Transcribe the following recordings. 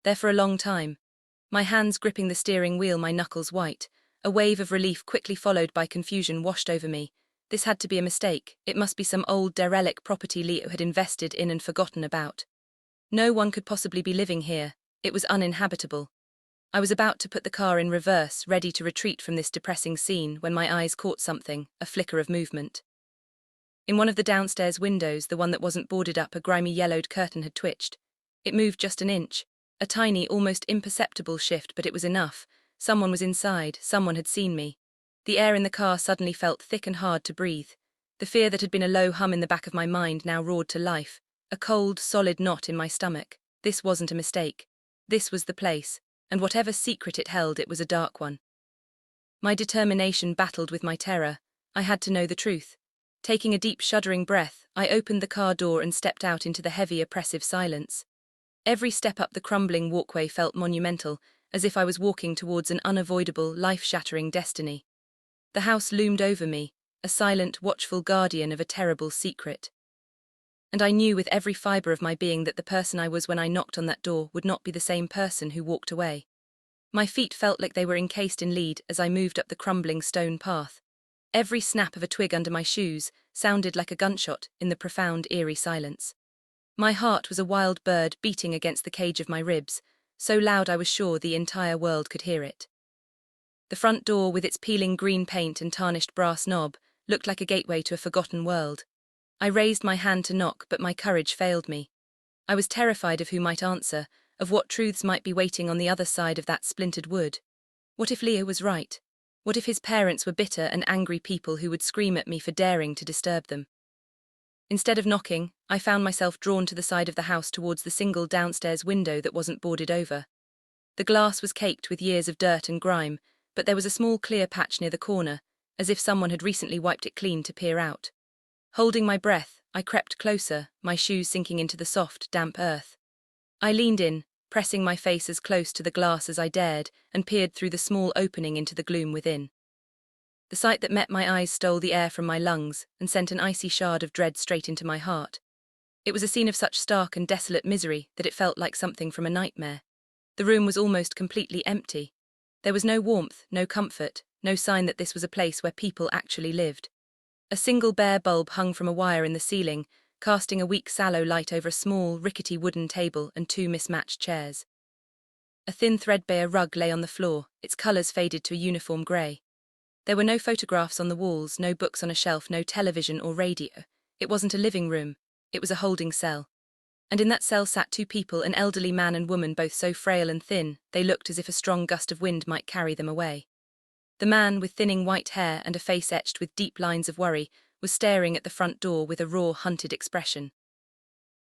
there for a long time. My hands gripping the steering wheel, my knuckles white. A wave of relief quickly followed by confusion washed over me. This had to be a mistake. It must be some old derelict property Leo had invested in and forgotten about. No one could possibly be living here. It was uninhabitable. I was about to put the car in reverse, ready to retreat from this depressing scene, when my eyes caught something, a flicker of movement. In one of the downstairs windows, the one that wasn't boarded up, a grimy yellowed curtain had twitched. It moved just an inch. A tiny, almost imperceptible shift, but it was enough. Someone was inside, someone had seen me. The air in the car suddenly felt thick and hard to breathe. The fear that had been a low hum in the back of my mind now roared to life, a cold, solid knot in my stomach. This wasn't a mistake. This was the place, and whatever secret it held, it was a dark one. My determination battled with my terror. I had to know the truth. Taking a deep, shuddering breath, I opened the car door and stepped out into the heavy, oppressive silence. Every step up the crumbling walkway felt monumental, as if I was walking towards an unavoidable, life-shattering destiny. The house loomed over me, a silent, watchful guardian of a terrible secret. And I knew with every fibre of my being that the person I was when I knocked on that door would not be the same person who walked away. My feet felt like they were encased in lead as I moved up the crumbling stone path. Every snap of a twig under my shoes sounded like a gunshot in the profound, eerie silence. My heart was a wild bird beating against the cage of my ribs, so loud I was sure the entire world could hear it. The front door, with its peeling green paint and tarnished brass knob, looked like a gateway to a forgotten world. I raised my hand to knock, but my courage failed me. I was terrified of who might answer, of what truths might be waiting on the other side of that splintered wood. What if Leo was right? What if his parents were bitter and angry people who would scream at me for daring to disturb them? Instead of knocking, I found myself drawn to the side of the house towards the single downstairs window that wasn't boarded over. The glass was caked with years of dirt and grime, but there was a small clear patch near the corner, as if someone had recently wiped it clean to peer out. Holding my breath, I crept closer, my shoes sinking into the soft, damp earth. I leaned in, pressing my face as close to the glass as I dared, and peered through the small opening into the gloom within. The sight that met my eyes stole the air from my lungs and sent an icy shard of dread straight into my heart. It was a scene of such stark and desolate misery that it felt like something from a nightmare. The room was almost completely empty. There was no warmth, no comfort, no sign that this was a place where people actually lived. A single bare bulb hung from a wire in the ceiling, casting a weak sallow light over a small, rickety wooden table and two mismatched chairs. A thin threadbare rug lay on the floor, its colours faded to a uniform grey. There were no photographs on the walls, no books on a shelf, no television or radio. It wasn't a living room, it was a holding cell. And in that cell sat two people, an elderly man and woman, both so frail and thin, they looked as if a strong gust of wind might carry them away. The man, with thinning white hair and a face etched with deep lines of worry, was staring at the front door with a raw, hunted expression.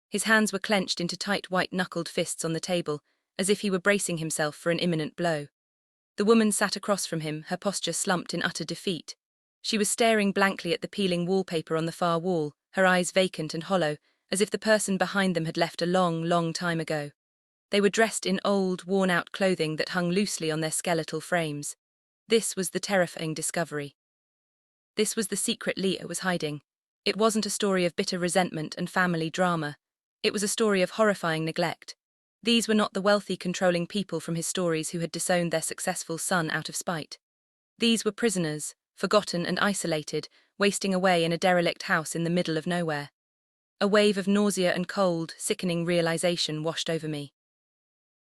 His hands were clenched into tight white-knuckled fists on the table, as if he were bracing himself for an imminent blow. The woman sat across from him, her posture slumped in utter defeat. She was staring blankly at the peeling wallpaper on the far wall, her eyes vacant and hollow, as if the person behind them had left a long, long time ago. They were dressed in old, worn-out clothing that hung loosely on their skeletal frames. This was the terrifying discovery. This was the secret Leo was hiding. It wasn't a story of bitter resentment and family drama. It was a story of horrifying neglect. These were not the wealthy, controlling people from his stories who had disowned their successful son out of spite. These were prisoners, forgotten and isolated, wasting away in a derelict house in the middle of nowhere. A wave of nausea and cold, sickening realization washed over me.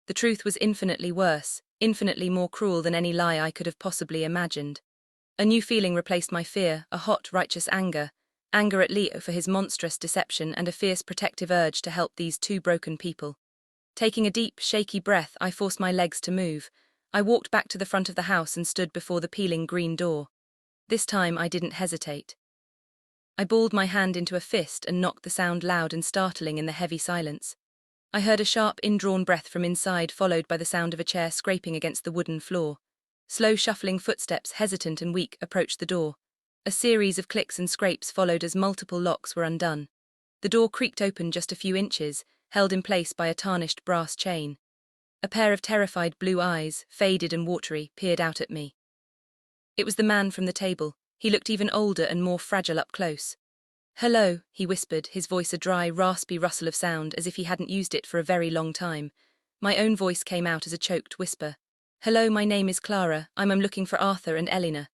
The truth was infinitely worse, infinitely more cruel than any lie I could have possibly imagined. A new feeling replaced my fear, a hot, righteous anger at Leo for his monstrous deception, and a fierce protective urge to help these two broken people. Taking a deep, shaky breath, I forced my legs to move. I walked back to the front of the house and stood before the peeling green door. This time I didn't hesitate. I balled my hand into a fist and knocked the sound loud and startling in the heavy silence. I heard a sharp, indrawn breath from inside, followed by the sound of a chair scraping against the wooden floor. Slow, shuffling footsteps, hesitant and weak, approached the door. A series of clicks and scrapes followed as multiple locks were undone. The door creaked open just a few inches, held in place by a tarnished brass chain. A pair of terrified blue eyes, faded and watery, peered out at me. It was the man from the table. He looked even older and more fragile up close. "Hello," he whispered, his voice a dry, raspy rustle of sound, as if he hadn't used it for a very long time. My own voice came out as a choked whisper. "Hello, my name is Clara. I'm looking for Arthur and Elena."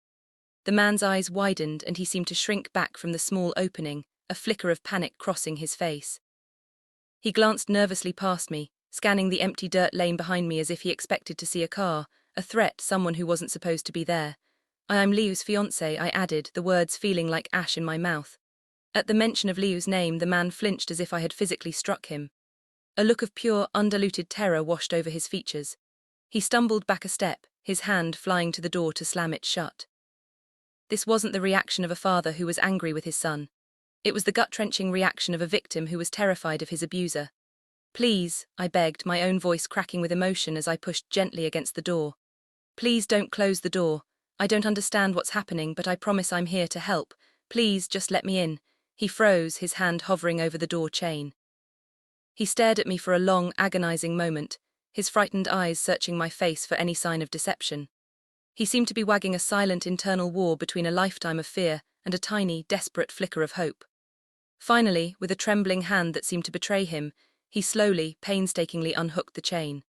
The man's eyes widened and he seemed to shrink back from the small opening, a flicker of panic crossing his face. He glanced nervously past me, scanning the empty dirt lane behind me as if he expected to see a car, a threat, someone who wasn't supposed to be there. "I'm Liu's fiancé," I added, the words feeling like ash in my mouth. At the mention of Liu's name, the man flinched as if I had physically struck him. A look of pure, undiluted terror washed over his features. He stumbled back a step, his hand flying to the door to slam it shut. This wasn't the reaction of a father who was angry with his son. It was the gut-wrenching reaction of a victim who was terrified of his abuser. "Please," I begged, my own voice cracking with emotion as I pushed gently against the door. "Please don't close the door. I don't understand what's happening, but I promise I'm here to help. Please, just let me in." He froze, his hand hovering over the door chain. He stared at me for a long, agonizing moment, his frightened eyes searching my face for any sign of deception. He seemed to be wagging a silent internal war between a lifetime of fear and a tiny, desperate flicker of hope. Finally, with a trembling hand that seemed to betray him, he slowly, painstakingly unhooked the chain.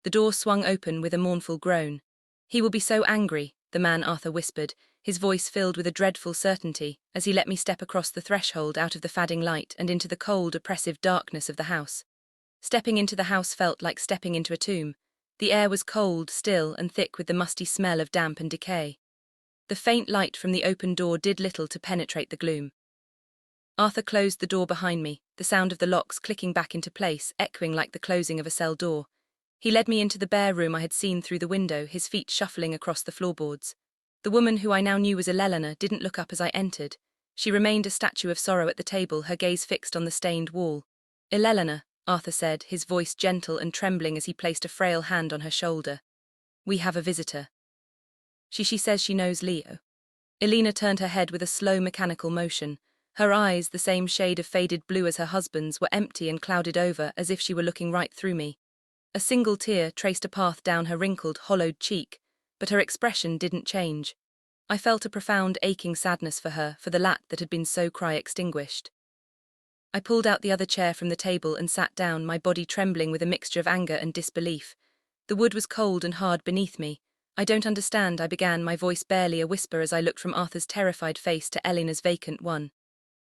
The door swung open with a mournful groan. "He will be so angry," the man Arthur whispered, his voice filled with a dreadful certainty, as he let me step across the threshold out of the fading light and into the cold, oppressive darkness of the house. Stepping into the house felt like stepping into a tomb. The air was cold, still, and thick with the musty smell of damp and decay. The faint light from the open door did little to penetrate the gloom. Arthur closed the door behind me, the sound of the locks clicking back into place, echoing like the closing of a cell door. He led me into the bare room I had seen through the window, his feet shuffling across the floorboards. The woman who I now knew was Elena didn't look up as I entered. She remained a statue of sorrow at the table, her gaze fixed on the stained wall. "Elena," Arthur said, his voice gentle and trembling as he placed a frail hand on her shoulder. "We have a visitor. She says she knows Leo." Elena turned her head with a slow mechanical motion. Her eyes, the same shade of faded blue as her husband's, were empty and clouded over as if she were looking right through me. A single tear traced a path down her wrinkled, hollowed cheek, but her expression didn't change. I felt a profound, aching sadness for her, for the light that had been so extinguished. I pulled out the other chair from the table and sat down, my body trembling with a mixture of anger and disbelief. The wood was cold and hard beneath me. "I don't understand," I began, my voice barely a whisper as I looked from Arthur's terrified face to Elena's vacant one.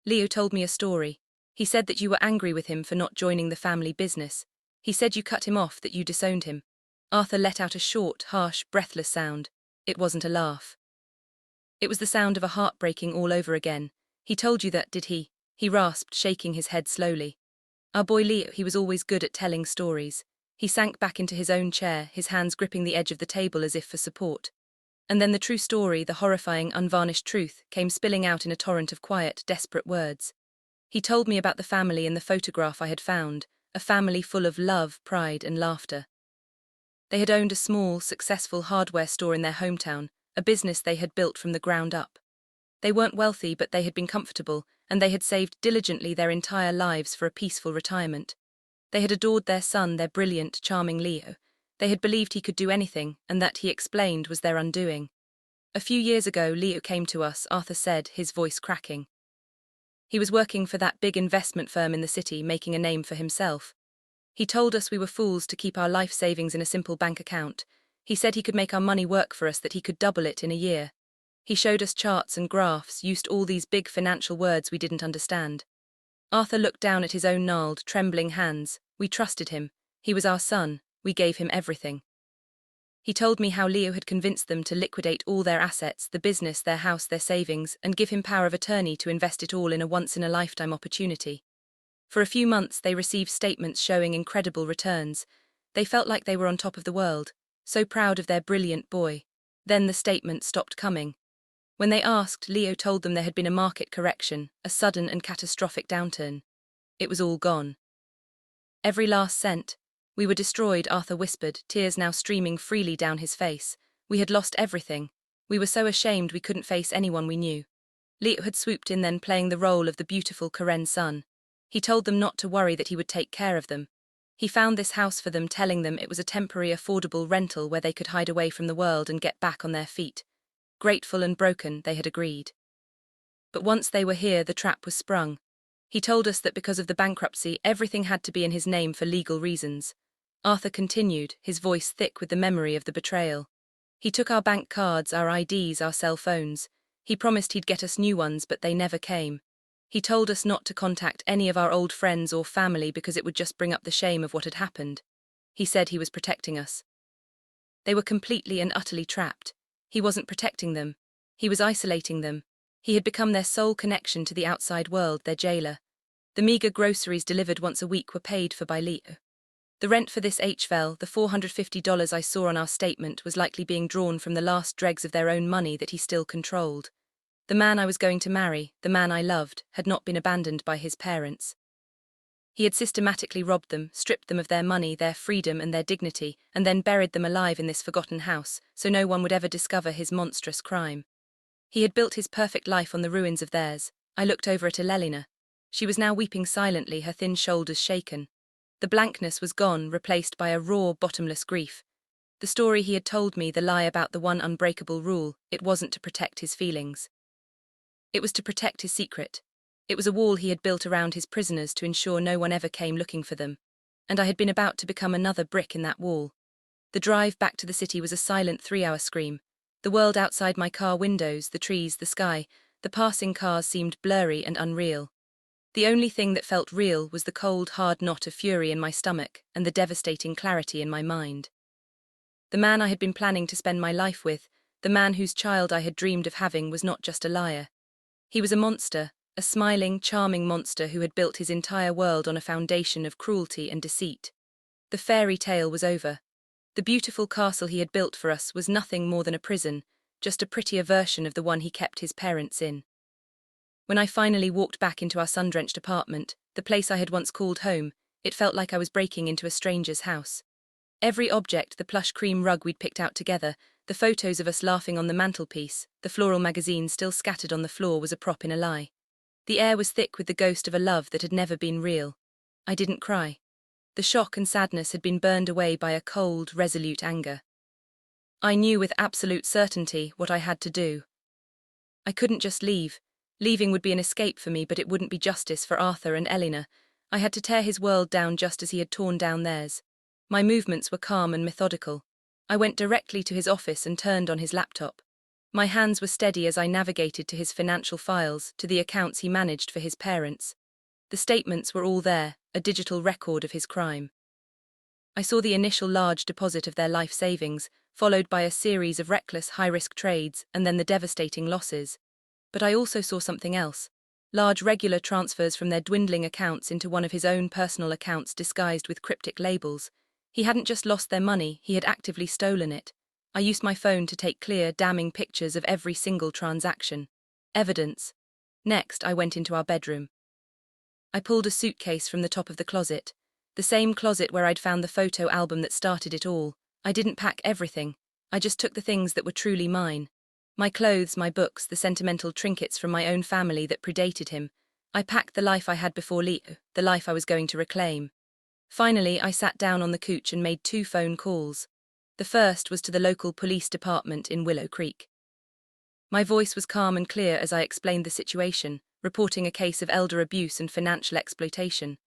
"Leo told me a story. He said that you were angry with him for not joining the family business. He said you cut him off, that you disowned him." Arthur let out a short, harsh, breathless sound. It wasn't a laugh. It was the sound of a heart breaking all over again. "He told you that, did he?" He rasped, shaking his head slowly. "Our boy Leo, he was always good at telling stories." He sank back into his own chair, his hands gripping the edge of the table as if for support. And then the true story, the horrifying, unvarnished truth, came spilling out in a torrent of quiet, desperate words. He told me about the family in the photograph I had found, a family full of love, pride, and laughter. They had owned a small, successful hardware store in their hometown, a business they had built from the ground up. They weren't wealthy, but they had been comfortable, and they had saved diligently their entire lives for a peaceful retirement. They had adored their son, their brilliant, charming Leo. They had believed he could do anything, and that, he explained, was their undoing. "A few years ago, Leo came to us," Arthur said, his voice cracking. "He was working for that big investment firm in the city, making a name for himself. He told us we were fools to keep our life savings in a simple bank account. He said he could make our money work for us, that he could double it in a year. He showed us charts and graphs, used all these big financial words we didn't understand." Arthur looked down at his own gnarled, trembling hands. "We trusted him. He was our son. We gave him everything." He told me how Leo had convinced them to liquidate all their assets, the business, their house, their savings, and give him power of attorney to invest it all in a once-in-a-lifetime opportunity. For a few months they received statements showing incredible returns. They felt like they were on top of the world, so proud of their brilliant boy. Then the statements stopped coming. When they asked, Leo told them there had been a market correction, a sudden and catastrophic downturn. It was all gone. "Every last cent. We were destroyed," Arthur whispered, tears now streaming freely down his face. "We had lost everything. We were so ashamed we couldn't face anyone we knew." Leo had swooped in then, playing the role of the beautiful Karen's son. He told them not to worry, that he would take care of them. He found this house for them, telling them it was a temporary, affordable rental where they could hide away from the world and get back on their feet. Grateful and broken, they had agreed. But once they were here, the trap was sprung. He told us that because of the bankruptcy, everything had to be in his name for legal reasons. Arthur continued, his voice thick with the memory of the betrayal. He took our bank cards, our IDs, our cell phones. He promised he'd get us new ones, but they never came. He told us not to contact any of our old friends or family because it would just bring up the shame of what had happened. He said he was protecting us. They were completely and utterly trapped. He wasn't protecting them. He was isolating them. He had become their sole connection to the outside world, their jailer. The meager groceries delivered once a week were paid for by Leo. The rent for this HVL, the $450 I saw on our statement, was likely being drawn from the last dregs of their own money that he still controlled. The man I was going to marry, the man I loved, had not been abandoned by his parents. He had systematically robbed them, stripped them of their money, their freedom and their dignity, and then buried them alive in this forgotten house, so no one would ever discover his monstrous crime. He had built his perfect life on the ruins of theirs. I looked over at Elena. She was now weeping silently, her thin shoulders shaken. The blankness was gone, replaced by a raw, bottomless grief. The story he had told me, the lie about the one unbreakable rule, it wasn't to protect his feelings. It was to protect his secret. It was a wall he had built around his prisoners to ensure no one ever came looking for them. And I had been about to become another brick in that wall. The drive back to the city was a silent 3-hour scream. The world outside my car windows, the trees, the sky, the passing cars seemed blurry and unreal. The only thing that felt real was the cold, hard knot of fury in my stomach and the devastating clarity in my mind. The man I had been planning to spend my life with, the man whose child I had dreamed of having, was not just a liar. He was a monster, a smiling, charming monster who had built his entire world on a foundation of cruelty and deceit. The fairy tale was over. The beautiful castle he had built for us was nothing more than a prison, just a prettier version of the one he kept his parents in. When I finally walked back into our sun-drenched apartment, the place I had once called home, it felt like I was breaking into a stranger's house. Every object, the plush cream rug we'd picked out together, the photos of us laughing on the mantelpiece, the floral magazine still scattered on the floor, was a prop in a lie. The air was thick with the ghost of a love that had never been real. I didn't cry. The shock and sadness had been burned away by a cold, resolute anger. I knew with absolute certainty what I had to do. I couldn't just leave. Leaving would be an escape for me, but it wouldn't be justice for Arthur and Elena. I had to tear his world down just as he had torn down theirs. My movements were calm and methodical. I went directly to his office and turned on his laptop. My hands were steady as I navigated to his financial files, to the accounts he managed for his parents. The statements were all there, a digital record of his crime. I saw the initial large deposit of their life savings, followed by a series of reckless, high-risk trades, and then the devastating losses. But I also saw something else. Large regular transfers from their dwindling accounts into one of his own personal accounts disguised with cryptic labels. He hadn't just lost their money, he had actively stolen it. I used my phone to take clear, damning pictures of every single transaction. Evidence. Next, I went into our bedroom. I pulled a suitcase from the top of the closet. The same closet where I'd found the photo album that started it all. I didn't pack everything. I just took the things that were truly mine. My clothes, my books, the sentimental trinkets from my own family that predated him. I packed the life I had before Leo, the life I was going to reclaim. Finally, I sat down on the couch and made 2 phone calls. The first was to the local police department in Willow Creek. My voice was calm and clear as I explained the situation, reporting a case of elder abuse and financial exploitation.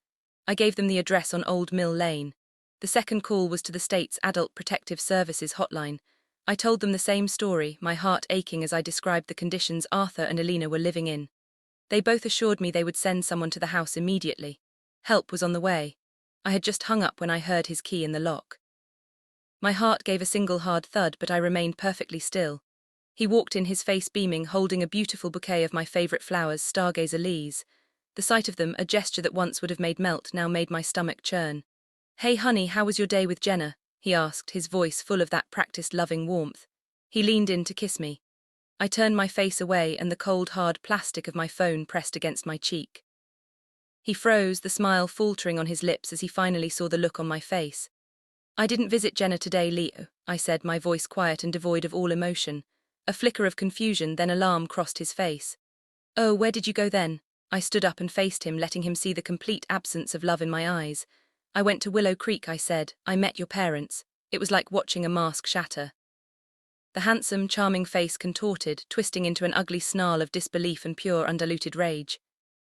I gave them the address on Old Mill Lane. The second call was to the state's Adult Protective Services hotline. I told them the same story, my heart aching as I described the conditions Arthur and Elena were living in. They both assured me they would send someone to the house immediately. Help was on the way. I had just hung up when I heard his key in the lock. My heart gave a single hard thud, but I remained perfectly still. He walked in, his face beaming, holding a beautiful bouquet of my favorite flowers, stargazer lilies. The sight of them, a gesture that once would have made melt, now made my stomach churn. "Hey honey, how was your day with Jenna?" he asked, his voice full of that practiced loving warmth. He leaned in to kiss me. I turned my face away and the cold, hard plastic of my phone pressed against my cheek. He froze, the smile faltering on his lips as he finally saw the look on my face. "I didn't visit Jenna today, Leo," I said, my voice quiet and devoid of all emotion. A flicker of confusion, then alarm crossed his face. "Oh, where did you go then?" I stood up and faced him, letting him see the complete absence of love in my eyes. "I went to Willow Creek," I said. "I met your parents." It was like watching a mask shatter. The handsome, charming face contorted, twisting into an ugly snarl of disbelief and pure, undiluted rage.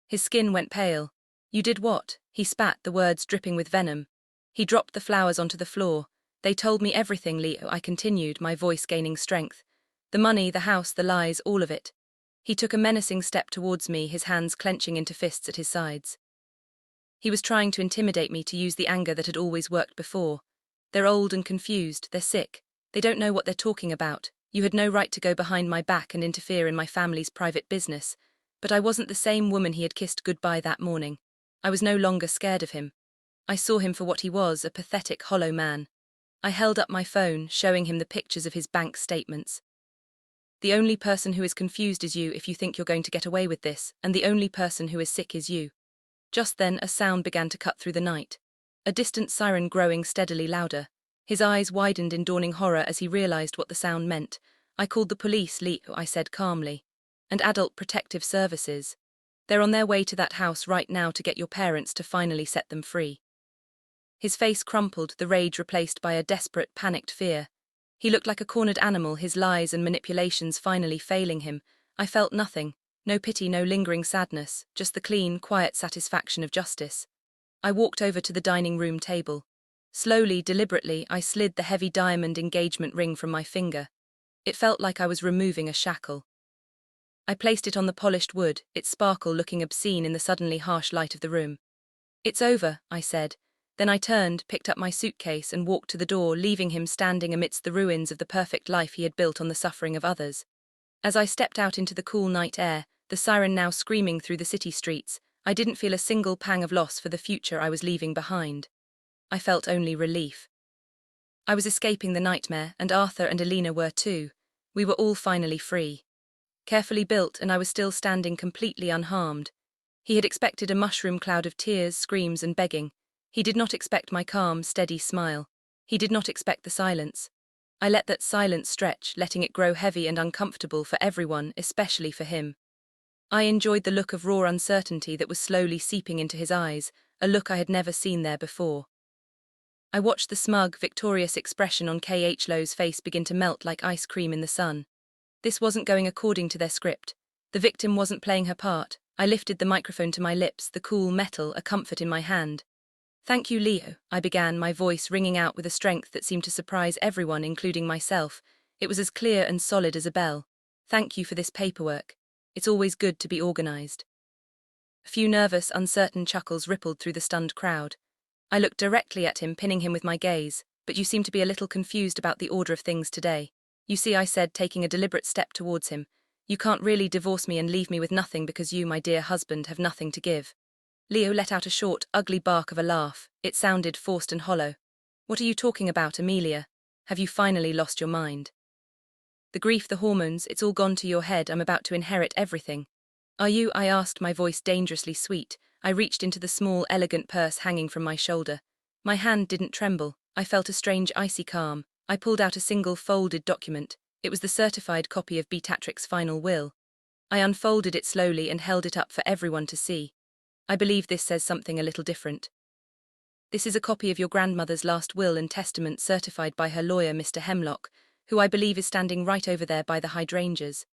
His skin went pale. "You did what?" He spat, the words dripping with venom. He dropped the flowers onto the floor. They told me everything, Leo, I continued, my voice gaining strength. The money, the house, the lies, all of it. He took a menacing step towards me, his hands clenching into fists at his sides. He was trying to intimidate me, to use the anger that had always worked before. They're old and confused, they're sick. They don't know what they're talking about. You had no right to go behind my back and interfere in my family's private business. But I wasn't the same woman he had kissed goodbye that morning. I was no longer scared of him. I saw him for what he was, a pathetic, hollow man. I held up my phone, showing him the pictures of his bank statements. The only person who is confused is you if you think you're going to get away with this, and the only person who is sick is you. Just then a sound began to cut through the night. A distant siren growing steadily louder. His eyes widened in dawning horror as he realized what the sound meant. I called the police, Leo, I said calmly. And Adult Protective Services. They're on their way to that house right now to get your parents to finally set them free. His face crumpled, the rage replaced by a desperate, panicked fear. He looked like a cornered animal, his lies and manipulations finally failing him. I felt nothing. No pity, no lingering sadness, just the clean, quiet satisfaction of justice. I walked over to the dining room table. Slowly, deliberately, I slid the heavy diamond engagement ring from my finger. It felt like I was removing a shackle. I placed it on the polished wood, its sparkle looking obscene in the suddenly harsh light of the room. It's over, I said. Then I turned, picked up my suitcase and walked to the door, leaving him standing amidst the ruins of the perfect life he had built on the suffering of others. As I stepped out into the cool night air, the siren now screaming through the city streets, I didn't feel a single pang of loss for the future I was leaving behind. I felt only relief. I was escaping the nightmare, and Arthur and Alina were too. We were all finally free. Carefully built, and I was still standing completely unharmed. He had expected a mushroom cloud of tears, screams and begging. He did not expect my calm, steady smile. He did not expect the silence. I let that silence stretch, letting it grow heavy and uncomfortable for everyone, especially for him. I enjoyed the look of raw uncertainty that was slowly seeping into his eyes, a look I had never seen there before. I watched the smug, victorious expression on K.H. Lowe's face begin to melt like ice cream in the sun. This wasn't going according to their script. The victim wasn't playing her part. I lifted the microphone to my lips, the cool metal a comfort in my hand. Thank you, Leo, I began, my voice ringing out with a strength that seemed to surprise everyone, including myself. It was as clear and solid as a bell. Thank you for this paperwork. It's always good to be organized. A few nervous, uncertain chuckles rippled through the stunned crowd. I looked directly at him, pinning him with my gaze. But you seem to be a little confused about the order of things today. You see, I said, taking a deliberate step towards him. You can't really divorce me and leave me with nothing because you, my dear husband, have nothing to give. Leo let out a short, ugly bark of a laugh. It sounded forced and hollow. What are you talking about, Amelia? Have you finally lost your mind? The grief, the hormones, it's all gone to your head. I'm about to inherit everything. Are you? I asked, my voice dangerously sweet. I reached into the small, elegant purse hanging from my shoulder. My hand didn't tremble. I felt a strange, icy calm. I pulled out a single folded document. It was the certified copy of Beatrix's final will. I unfolded it slowly and held it up for everyone to see. I believe this says something a little different. This is a copy of your grandmother's last will and testament certified by her lawyer, Mr. Hemlock, who I believe is standing right over there by the hydrangeas.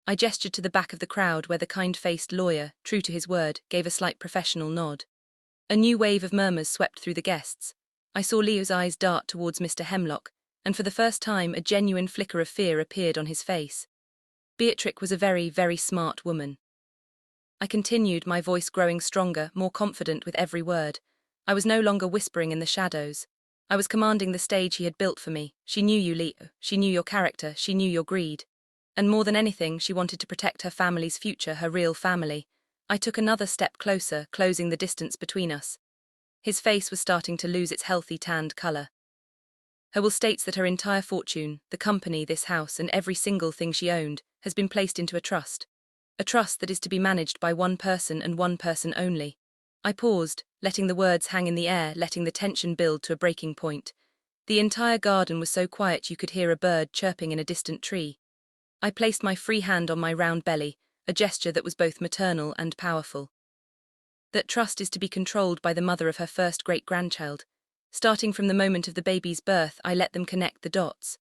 I gestured to the back of the crowd where the kind-faced lawyer, true to his word, gave a slight professional nod. A new wave of murmurs swept through the guests. I saw Leo's eyes dart towards Mr. Hemlock, and for the first time a genuine flicker of fear appeared on his face. Beatrix was a very, very smart woman. I continued, my voice growing stronger, more confident with every word. I was no longer whispering in the shadows. I was commanding the stage he had built for me. She knew you, Leo. She knew your character. She knew your greed. And more than anything, she wanted to protect her family's future, her real family. I took another step closer, closing the distance between us. His face was starting to lose its healthy tanned color. Her will states that her entire fortune, the company, this house, and every single thing she owned, has been placed into a trust. A trust that is to be managed by one person and one person only. I paused, letting the words hang in the air, letting the tension build to a breaking point. The entire garden was so quiet you could hear a bird chirping in a distant tree. I placed my free hand on my round belly, a gesture that was both maternal and powerful. That trust is to be controlled by the mother of her first great-grandchild. Starting from the moment of the baby's birth, I let them connect the dots.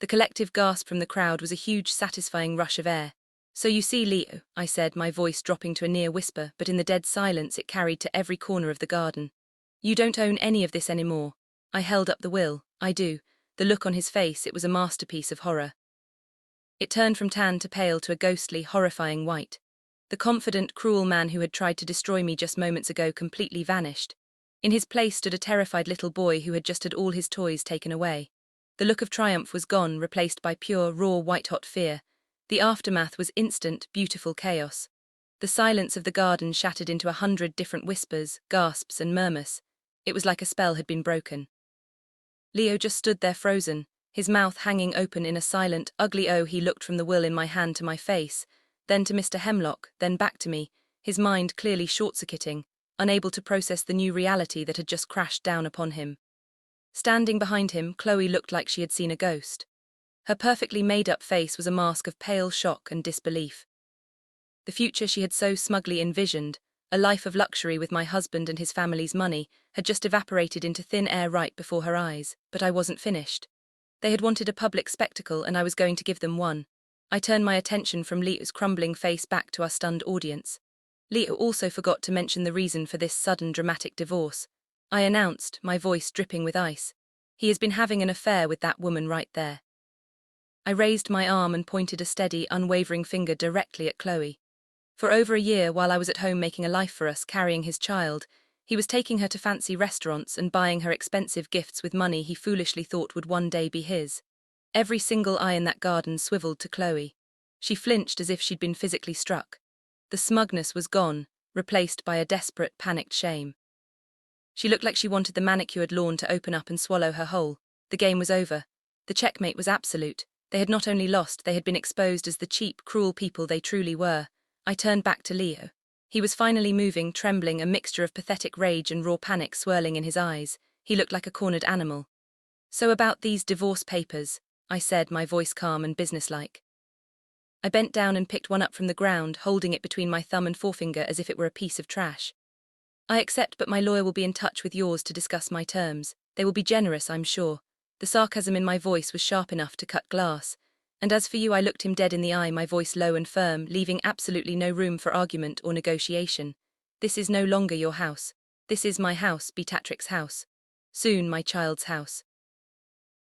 The collective gasp from the crowd was a huge, satisfying rush of air. So you see, Leo, I said, my voice dropping to a near whisper, but in the dead silence it carried to every corner of the garden. You don't own any of this anymore. I held up the will. I do. The look on his face, it was a masterpiece of horror. It turned from tan to pale to a ghostly, horrifying white. The confident, cruel man who had tried to destroy me just moments ago completely vanished. In his place stood a terrified little boy who had just had all his toys taken away. The look of triumph was gone, replaced by pure, raw, white-hot fear. The aftermath was instant, beautiful chaos. The silence of the garden shattered into 100 different whispers, gasps, and murmurs. It was like a spell had been broken. Leo just stood there frozen, his mouth hanging open in a silent, ugly O. He looked from the will in my hand to my face, then to Mr. Hemlock, then back to me, his mind clearly short-circuiting, unable to process the new reality that had just crashed down upon him. Standing behind him, Chloe looked like she had seen a ghost. Her perfectly made-up face was a mask of pale shock and disbelief. The future she had so smugly envisioned, a life of luxury with my husband and his family's money, had just evaporated into thin air right before her eyes, but I wasn't finished. They had wanted a public spectacle, and I was going to give them one. I turned my attention from Leo's crumbling face back to our stunned audience. Leo also forgot to mention the reason for this sudden dramatic divorce. I announced, my voice dripping with ice. He has been having an affair with that woman right there. I raised my arm and pointed a steady, unwavering finger directly at Chloe. For over a year, while I was at home making a life for us, carrying his child, he was taking her to fancy restaurants and buying her expensive gifts with money he foolishly thought would one day be his. Every single eye in that garden swiveled to Chloe. She flinched as if she'd been physically struck. The smugness was gone, replaced by a desperate, panicked shame. She looked like she wanted the manicured lawn to open up and swallow her whole. The game was over. The checkmate was absolute. They had not only lost, they had been exposed as the cheap, cruel people they truly were. I turned back to Leo. He was finally moving, trembling, a mixture of pathetic rage and raw panic swirling in his eyes. He looked like a cornered animal. "So about these divorce papers," I said, my voice calm and businesslike. I bent down and picked one up from the ground, holding it between my thumb and forefinger as if it were a piece of trash. "I accept, but my lawyer will be in touch with yours to discuss my terms. They will be generous, I'm sure." The sarcasm in my voice was sharp enough to cut glass. "And as for you," I looked him dead in the eye, my voice low and firm, leaving absolutely no room for argument or negotiation. "This is no longer your house. This is my house, Beatrix's house. Soon my child's house.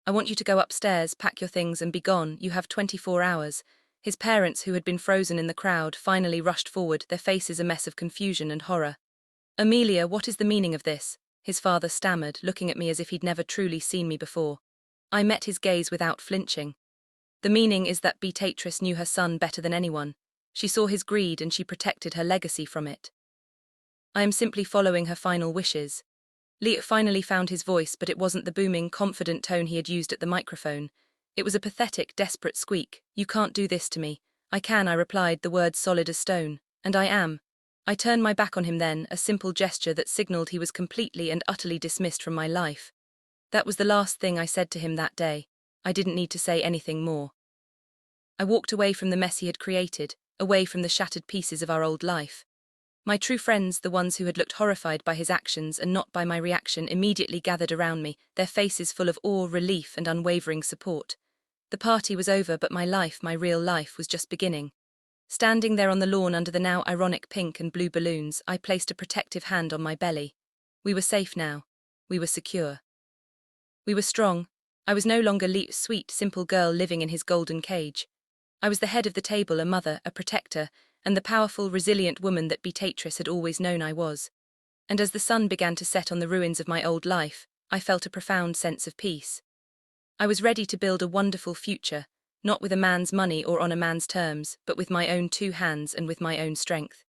I want you to go upstairs, pack your things and be gone. You have 24 hours. His parents, who had been frozen in the crowd, finally rushed forward, their faces a mess of confusion and horror. "Amelia, what is the meaning of this?" his father stammered, looking at me as if he'd never truly seen me before. I met his gaze without flinching. "The meaning is that Beatrice knew her son better than anyone. She saw his greed and she protected her legacy from it. I am simply following her final wishes." Leo finally found his voice, but it wasn't the booming, confident tone he had used at the microphone. It was a pathetic, desperate squeak. "You can't do this to me." "I can," I replied, the words solid as stone. "And I am." I turned my back on him then, a simple gesture that signaled he was completely and utterly dismissed from my life. That was the last thing I said to him that day. I didn't need to say anything more. I walked away from the mess he had created, away from the shattered pieces of our old life. My true friends, the ones who had looked horrified by his actions and not by my reaction, immediately gathered around me, their faces full of awe, relief, and unwavering support. The party was over, but my life, my real life, was just beginning. Standing there on the lawn under the now ironic pink and blue balloons, I placed a protective hand on my belly. We were safe now. We were secure. We were strong. I was no longer Leo's sweet, simple girl living in his golden cage. I was the head of the table, a mother, a protector, and the powerful, resilient woman that Beatrice had always known I was. And as the sun began to set on the ruins of my old life, I felt a profound sense of peace. I was ready to build a wonderful future, not with a man's money or on a man's terms, but with my own two hands and with my own strength.